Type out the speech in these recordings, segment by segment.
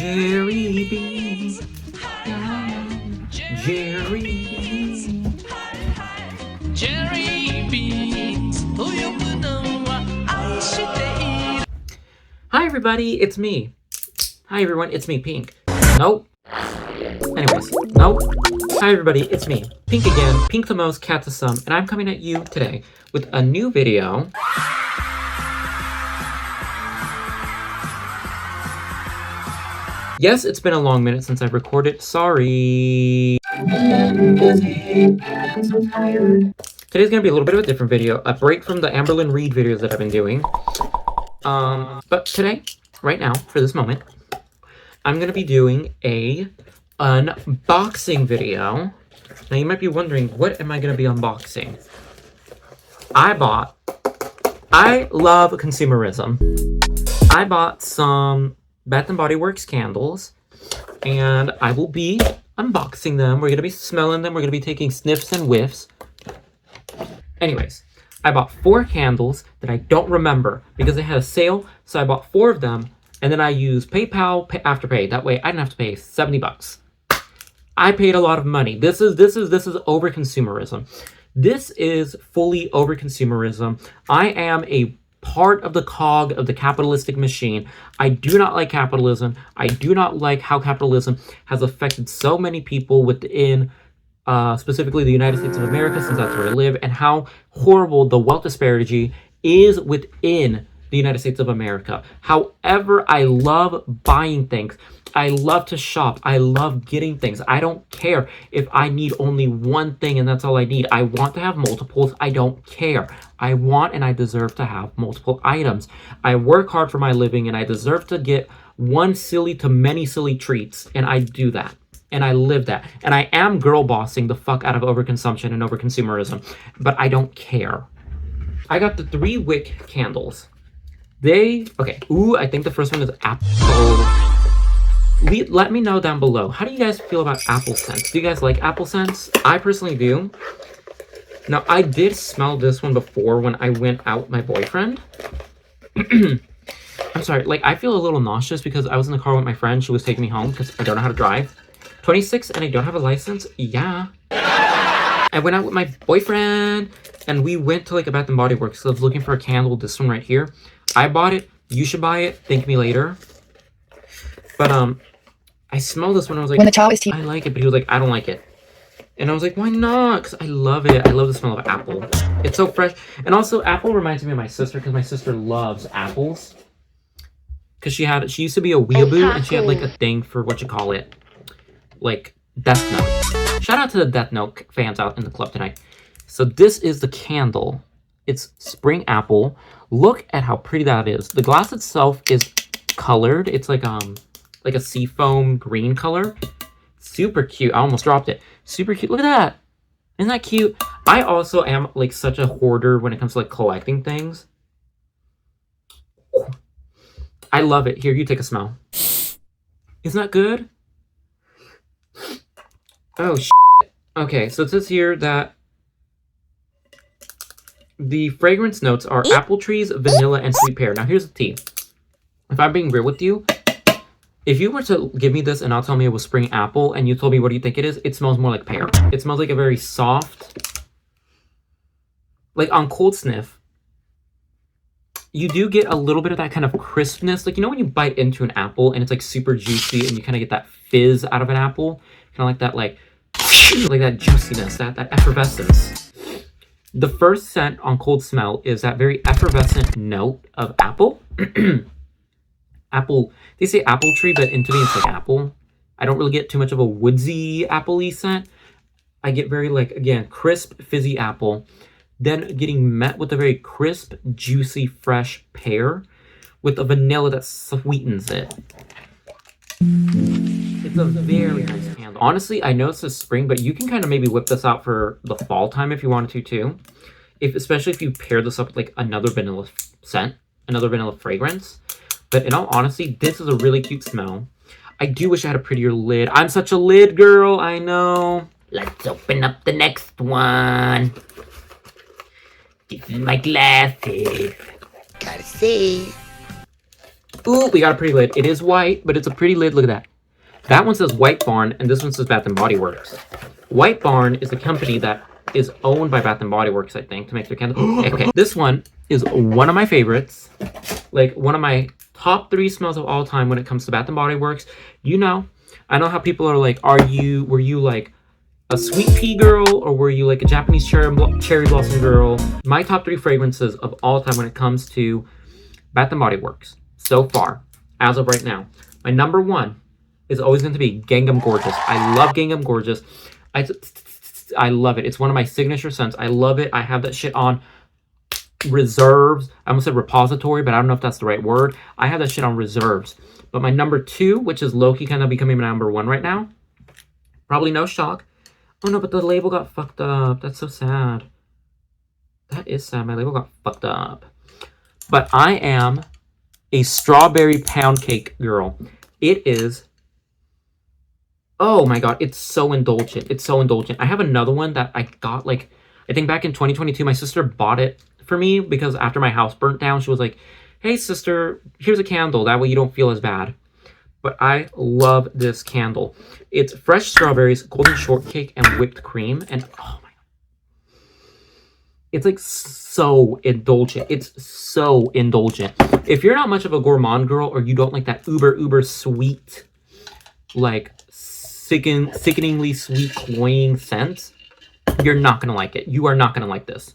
Jerry B. Jerry B. Jerry B. Hi everybody, it's me. Hi everyone, it's me, Pink. Nope. Anyways, nope. Hi everybody, it's me, Pink again, Pink the most, Cat the some, and I'm coming at you today with a new video. Yes, it's been a long minute since I've recorded. Sorry. Today's gonna be a little bit of a different video, a break from the Amberlynn Reid videos that I've been doing. But today, right now, for this moment, I'm gonna be doing a unboxing video. Now you might be wondering, what am I gonna be unboxing? I love consumerism. I bought some Bath & Body Works candles, and I will be unboxing them. We're gonna be smelling them. We're gonna be taking sniffs and whiffs. Anyways, I bought 4 candles that I don't remember because they had a sale, so I bought 4 of them, and then I used PayPal Afterpay. That way, I didn't have to pay $70. I paid a lot of money. This is over consumerism. This is fully over consumerism. I am a part of the cog of the capitalistic machine. I do not like capitalism. I do not like how capitalism has affected so many people within specifically the United States of America, since that's where I live, and how horrible the wealth disparity is within the United States of America. However, I love buying things. I love to shop. I love getting things. I don't care if I need only one thing and that's all I need. I want to have multiples. I don't care. I want and I deserve to have multiple items. I work hard for my living and I deserve to get one silly to many silly treats, and I do that. And I live that. And I am girl bossing the fuck out of overconsumption and overconsumerism, but I don't care. I got the 3 wick candles. Ooh, I think the first one is apple. Let me know down below. How do you guys feel about apple scents? Do you guys like apple scents? I personally do. Now, I did smell this one before when I went out with my boyfriend. I'm sorry, like, I feel a little nauseous because I was in the car with my friend. She was taking me home because I don't know how to drive. 26 and I don't have a license? Yeah. I went out with my boyfriend and we went to like a Bath & Body Works. So I was looking for a candle, this one right here. I bought it. You should buy it. Thank me later. But I smelled this one. I was like, when the child is I like it. But he was like, I don't like it. And I was like, why not? Because I love it. I love the smell of apple. It's so fresh. And also, apple reminds me of my sister because my sister loves apples. Because she used to be a weeaboo and she had like a thing for what you call it, like Death Note. Shout out to the Death Note fans out in the club tonight. So this is the candle. It's spring apple. Look at how pretty that is. The glass itself is colored. It's like a seafoam green color. Super cute. I almost dropped it. Super cute. Look at that. Isn't that cute? I also am like such a hoarder when it comes to like collecting things. I love it. Here, you take a smell. Isn't that good? Oh, shit. Okay, so it says here that the fragrance notes are apple trees, vanilla, and sweet pear. Now, here's the tea. If I'm being real with you, if you were to give me this and not tell me it was spring apple, and you told me what do you think it is, it smells more like pear. It smells like a very soft, like on cold sniff, you do get a little bit of that kind of crispness. Like, you know when you bite into an apple and it's like super juicy and you kind of get that fizz out of an apple? Kind of like that, like that juiciness, that effervescence. The first scent on cold smell is that very effervescent note of apple. Apple, they say apple tree, but to me it's like apple. I don't really get too much of a woodsy apple-y scent. I get very like, again, crisp, fizzy apple. Then getting met with a very crisp, juicy, fresh pear with a vanilla that sweetens it. It's a very nice candle. Honestly, I know it says spring, but you can kind of maybe whip this out for the fall time if you wanted to too. Especially if you pair this up with like another vanilla scent, another vanilla fragrance. But in all honesty, this is a really cute smell. I do wish I had a prettier lid. I'm such a lid girl, I know. Let's open up the next one. This is my glasses. Gotta see. Ooh, we got a pretty lid. It is white, but it's a pretty lid. Look at that. That one says White Barn, and this one says Bath & Body Works. White Barn is a company that is owned by Bath & Body Works, I think, to make their candles. Okay, this one is one of my favorites. Like, one of my top 3 smells of all time when it comes to Bath & Body Works. You know, I know how people are like, were you like a sweet pea girl, or were you like a Japanese cherry blossom girl? My top 3 fragrances of all time when it comes to Bath & Body Works so far, as of right now. My number 1 is always going to be Gangnam Gorgeous. I love Gangnam Gorgeous. I love it. It's one of my signature scents. I love it. I have that shit on reserves. I almost said repository, but I don't know if that's the right word. I have that shit on reserves. But my number 2, which is low-key kind of becoming my number 1 right now, probably no shock. Oh no, but the label got fucked up. That's so sad. That is sad. My label got fucked up. But I am a strawberry pound cake girl. It is... Oh my god, it's so indulgent. It's so indulgent. I have another one that I got, like, I think back in 2022, my sister bought it for me because after my house burnt down, she was like, hey sister, here's a candle. That way you don't feel as bad. But I love this candle. It's fresh strawberries, golden shortcake, and whipped cream. And oh my god. It's like so indulgent. It's so indulgent. If you're not much of a gourmand girl, or you don't like that uber sweet, like sickeningly sweet, cloying scent, you're not going to like it. You are not going to like this.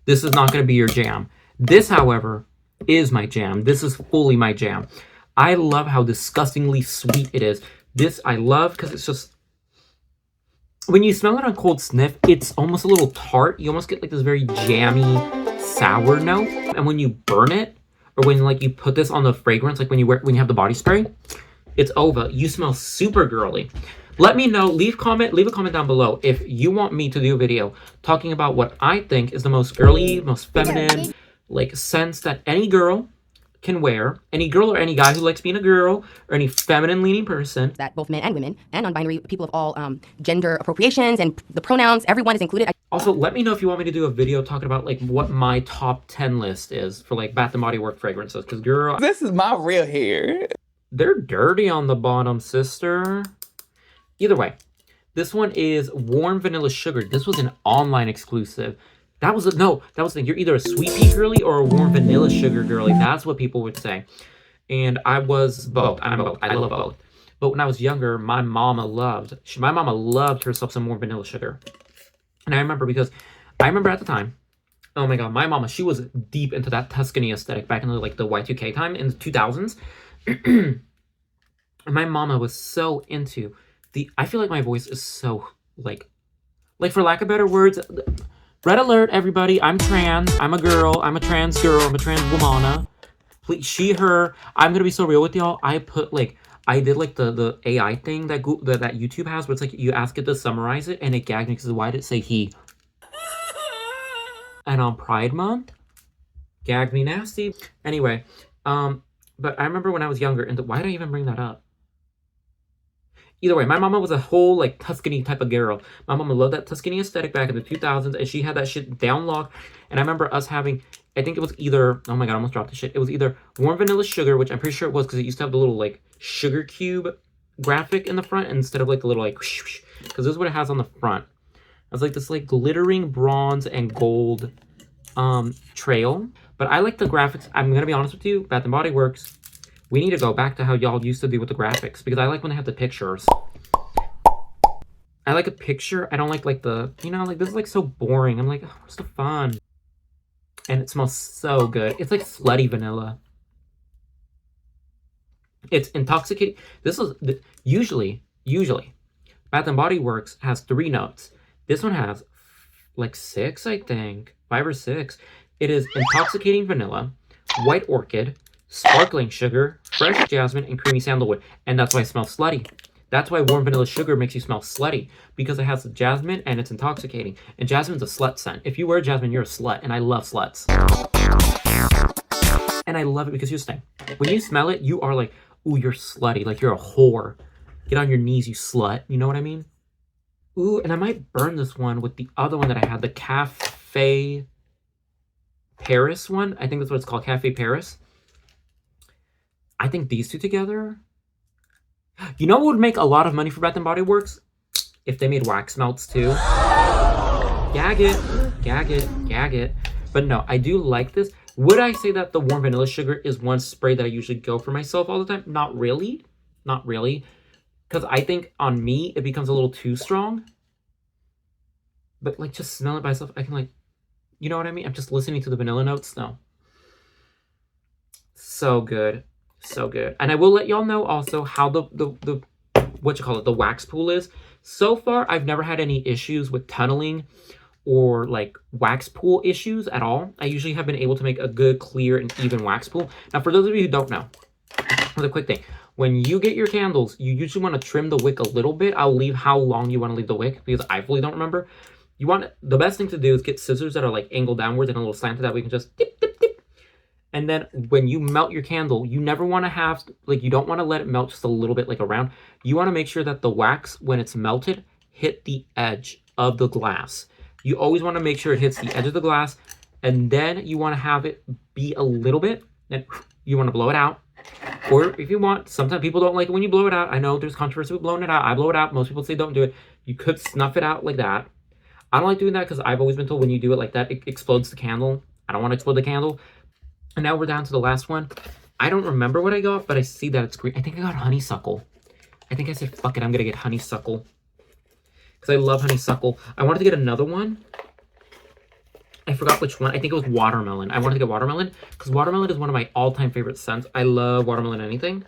This is not going to be your jam. This, however, is my jam. This is fully my jam. I love how disgustingly sweet it is. This I love because it's just... When you smell it on cold sniff, it's almost a little tart. You almost get like this very jammy, sour note. And when you burn it, or when like you put this on the fragrance, like when you have the body spray, it's over. You smell super girly. Let me know. Leave a comment down below if you want me to do a video talking about what I think is the most girly, most feminine, like scents that any girl can wear. Any girl or any guy who likes being a girl, or any feminine leaning person. That both men and women and non-binary people of all gender appropriations and the pronouns, everyone is included. Also, let me know if you want me to do a video talking about like what my top 10 list is for like Bath & Body Works fragrances. Because girl, this is my real hair. They're dirty on the bottom, sister. Either way, this one is Warm Vanilla Sugar. This was an online exclusive. That was the thing. You're either a sweet pea girly or a warm vanilla sugar girly. That's what people would say. And I was both. I'm both. I love both. But when I was younger, my mama loved herself some warm vanilla sugar. And I remember at the time, oh my god, my mama, she was deep into that Tuscany aesthetic back in the Y2K time in the 2000s. And my mama was so into I feel like my voice is so like for lack of better words, red alert everybody, I'm trans, I'm a girl, I'm a trans girl, I'm a trans womana. Please, she, her, I'm gonna be so real with y'all. I did like the AI thing that YouTube has, where it's like you ask it to summarize it, and it gagged me because why did it say he? And on Pride Month, gagged me nasty. Anyway, but I remember when I was younger, and why did I even bring that up? Either way, my mama was a whole like Tuscany type of girl. My mama loved that Tuscany aesthetic back in the 2000s, and she had that shit down locked. And I remember us having, I think it was either, oh my god, I almost dropped the shit. It was either Warm Vanilla Sugar, which I'm pretty sure it was because it used to have the little like sugar cube graphic in the front instead of like the little like, because this is what it has on the front. It's like this like glittering bronze and gold trail. But I like the graphics. I'm gonna be honest with you, Bath & Body Works, we need to go back to how y'all used to do with the graphics, because I like when they have the pictures. I like a picture. I don't like the, like this is like so boring. I'm like, oh, what's the fun? And it smells so good. It's like slutty vanilla. It's intoxicating. This is usually Bath & Body Works has 3 notes. This one has like 6, I think, 5 or 6. It is intoxicating vanilla, white orchid, sparkling sugar, fresh jasmine, and creamy sandalwood. And that's why it smells slutty. That's why Warm Vanilla Sugar makes you smell slutty, because it has the jasmine and it's intoxicating. And jasmine's a slut scent. If you wear jasmine, you're a slut, and I love sluts. And I love it because here's the thing. When you smell it, you are like, ooh, you're slutty. Like you're a whore. Get on your knees, you slut. You know what I mean? Ooh, and I might burn this one with the other one that I had, the Cafe Paris one. I think that's what it's called, Cafe Paris. I think these two together. You know what would make a lot of money for Bath and Body Works? If they made wax melts too. Gag it, gag it, gag it. But no, I do like this. Would I say that the warm vanilla sugar is one spray that I usually go for myself all the time? Not really. Not really. Because I think on me, it becomes a little too strong. But like just smell it by itself, I can like, you know what I mean? I'm just listening to the vanilla notes. No. So good. So good. And I will let y'all know also how the the wax pool is. So far, I've never had any issues with tunneling or like wax pool issues at all. I usually have been able to make a good, clear, and even wax pool. Now, for those of you who don't know, the quick thing, when you get your candles, you usually want to trim the wick a little bit. I'll leave how long you want to leave the wick because I fully don't remember. The best thing to do is get scissors that are like angled downwards and a little slanted that we can just dip, dip, dip. And then when you melt your candle, you never want to have, like, you don't want to let it melt just a little bit like around. You want to make sure that the wax, when it's melted, hit the edge of the glass. You always want to make sure it hits the edge of the glass. And then you want to have it be a little bit, and you want to blow it out. Or if you want, sometimes people don't like it when you blow it out. I know there's controversy with blowing it out. I blow it out. Most people say don't do it. You could snuff it out like that. I don't like doing that because I've always been told when you do it like that, it explodes the candle. I don't want to explode the candle. And now we're down to the last one. I don't remember what I got, but I see that it's green. I think I got honeysuckle. I think I said, fuck it, I'm going to get honeysuckle. Because I love honeysuckle. I wanted to get another one. I forgot which one. I think it was watermelon. I wanted to get watermelon because watermelon is one of my all-time favorite scents. I love watermelon anything.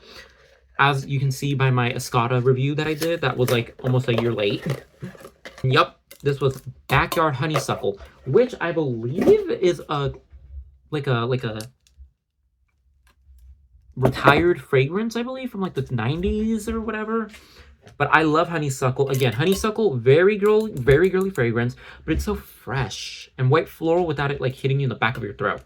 As you can see by my Escada review that I did, that was like almost a year late. Yup, this was Backyard Honeysuckle, which I believe is like a retired fragrance, I believe, from like the 90s or whatever. But I love honeysuckle. Again, honeysuckle, very girly fragrance, but it's so fresh and white floral without it like hitting you in the back of your throat.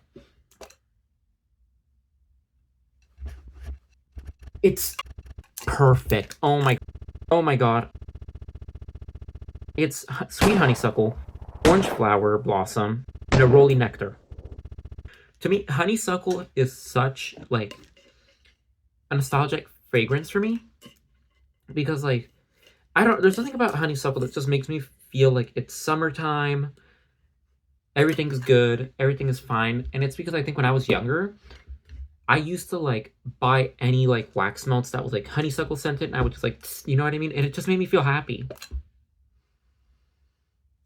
It's perfect. Oh my god. It's sweet honeysuckle, orange flower blossom, and a rolly nectar. To me, honeysuckle is such like a nostalgic fragrance for me. Because like, there's something about honeysuckle that just makes me feel like it's summertime. Everything's good. Everything is fine. And it's because I think when I was younger, I used to like buy any like wax melts that was like honeysuckle scented. And I would just like, you know what I mean? And it just made me feel happy.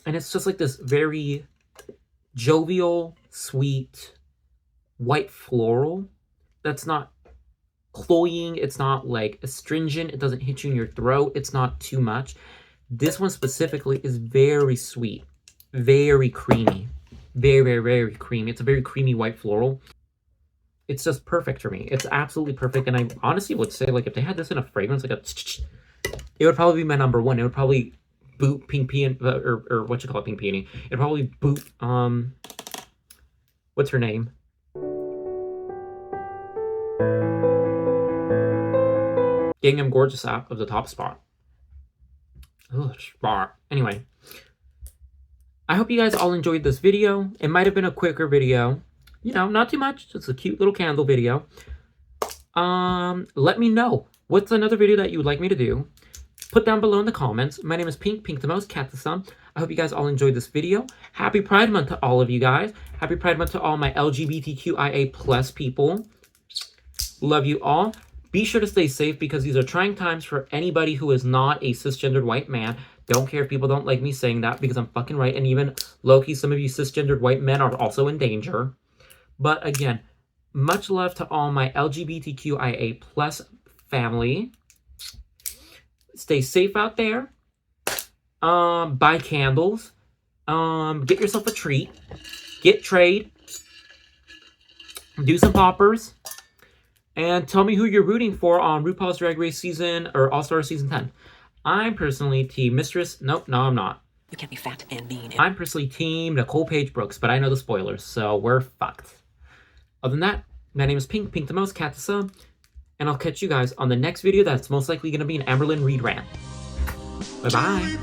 And it's just like this very jovial, sweet, white floral that's not cloying, it's not like astringent, it doesn't hit you in your throat, it's not too much. This one specifically is very sweet, very creamy, very creamy. It's a very creamy white floral. It's just perfect for me. It's absolutely perfect. And I honestly would say, like, if they had this in a fragrance, like it would probably be my number one. It would probably boot Pink Peony, or what you call it, Pink Peony. It'd probably boot what's her name? Gingham Gorgeous app of the top spot. Ugh, spot. Anyway, I hope you guys all enjoyed this video. It might have been a quicker video. You know, not too much. Just a cute little candle video. Let me know. What's another video that you would like me to do? Put down below in the comments. My name is Pink the Most, Cat the Sun. I hope you guys all enjoyed this video. Happy Pride Month to all of you guys. Happy Pride Month to all my LGBTQIA+ people. Love you all. Be sure to stay safe because these are trying times for anybody who is not a cisgendered white man. Don't care if people don't like me saying that because I'm fucking right. And even low-key, some of you cisgendered white men are also in danger. But again, much love to all my LGBTQIA+ family. Stay safe out there. Buy candles. Get yourself a treat. Get trade. Do some poppers. And tell me who you're rooting for on RuPaul's Drag Race season or All-Star season 10. I'm personally team Mistress. Nope, no, I'm not. You can't be fat and mean. I'm personally team Nicole Paige Brooks, but I know the spoilers, so we're fucked. Other than that, my name is Pink the Most, Cat the Sun, and I'll catch you guys on the next video that's most likely going to be an Amberlynn Reed rant. Bye-bye.